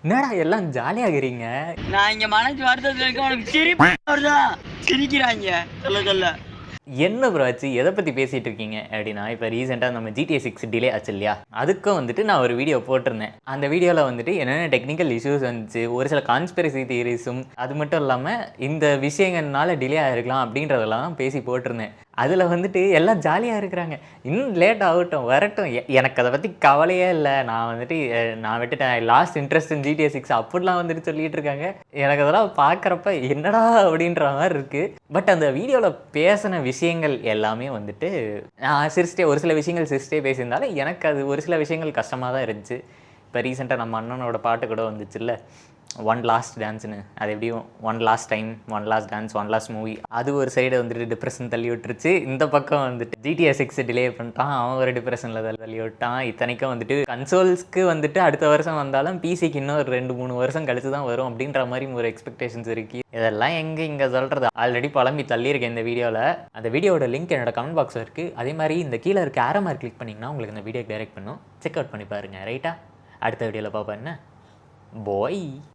என்னடா எல்லாம் ஜாலியாகிறீங்க? நான் இங்க மனசு வருத்தத்துல இருக்க, உனக்கு சிரிப்பு வருதா? சிரிக்கிறாங்க சொல்ல சொல்ல. என்ன ப்ரோ ஆச்சு, எதை பற்றி பேசிகிட்டு இருக்கீங்க அப்படின்னா, இப்போ ரீசெண்டாக நம்ம GTA 6 டிலே ஆச்சு இல்லையா, அதுக்கும் வந்துட்டு நான் ஒரு வீடியோ போட்டிருந்தேன். அந்த வீடியோவில் வந்துட்டு என்னென்ன டெக்னிக்கல் இஷ்யூஸ் வந்துச்சு, ஒரு சில கான்ஸ்பிரசி தியரிஸும், அது மட்டும் இல்லாமல் இந்த விஷயங்கள்னால டிலே ஆகிருக்கலாம் அப்படின்றதெல்லாம் பேசி போட்டிருந்தேன். அதில் வந்துட்டு எல்லாம் ஜாலியாக இருக்கிறாங்க. இன்னும் லேட் ஆகட்டும், வரட்டும், எனக்கு அதை பற்றி கவலையே இல்லை, நான் வந்துட்டு நான் விட்டுட்டேன், லாஸ்ட் இன்ட்ரெஸ்ட் இன் GTA 6 அப்படிலாம் வந்துட்டு சொல்லிட்டு இருக்காங்க. எனக்கு அதெல்லாம் பார்க்குறப்ப என்னடா அப்படின்ற மாதிரி இருக்குது. பட் அந்த வீடியோவில் பேசின விஷயங்கள் எல்லாமே வந்துட்டு நான் சிரிச்சிட்டே, ஒரு சில விஷயங்கள் சிரிச்சிட்டே பேசியிருந்தாலும் எனக்கு அது ஒரு சில விஷயங்கள் கஷ்டமாக தான் இருந்துச்சு. இப்போ ரீசெண்டாக நம்ம அண்ணனோட பாட்டு கூட வந்துச்சுல்ல, ஒன் லாஸ்ட் டான்ஸ்னு, அது எப்படியும் one last time, one last dance, one last movie, அது ஒரு சைடு வந்துட்டு டிப்ரெஷன் தள்ளி விட்டுருச்சு. இந்த பக்கம் வந்துட்டு GTA 6 டிலே பண்ணிட்டான், அவன் ஒரு டிப்ரெஷனில் தள்ளி விட்டான். இத்தனைக்கும் வந்துட்டு கன்சோல்ஸ்க்கு வந்துட்டு அடுத்த வருஷம் வந்தாலும் பிசிக்கு இன்னும் ஒரு 2-3 வருஷம் கழிச்சு தான் வரும் அப்படின்ற மாதிரி ஒரு எக்ஸ்பெக்டேஷன்ஸ் இருக்குது. இதெல்லாம் இங்கே சொல்கிறது, ஆல்ரெடி புலம்பி தள்ளியிருக்கேன் இந்த வீடியோவில். அந்த வீடியோட லிங்க் என்னோட கமெண்ட் பாக்ஸில் இருக்குது. அதே மாதிரி இந்த கீழே இருக்க ஆரோ மார்க் கிளிக் பண்ணிங்கன்னா உங்களுக்கு இந்த வீடியோ டைரக்ட் பண்ணும். செக் அவுட் பண்ணி பாருங்கள். ரைட்டா, அடுத்த வீடியோவில் பார்ப்பேன். என்ன பாய்.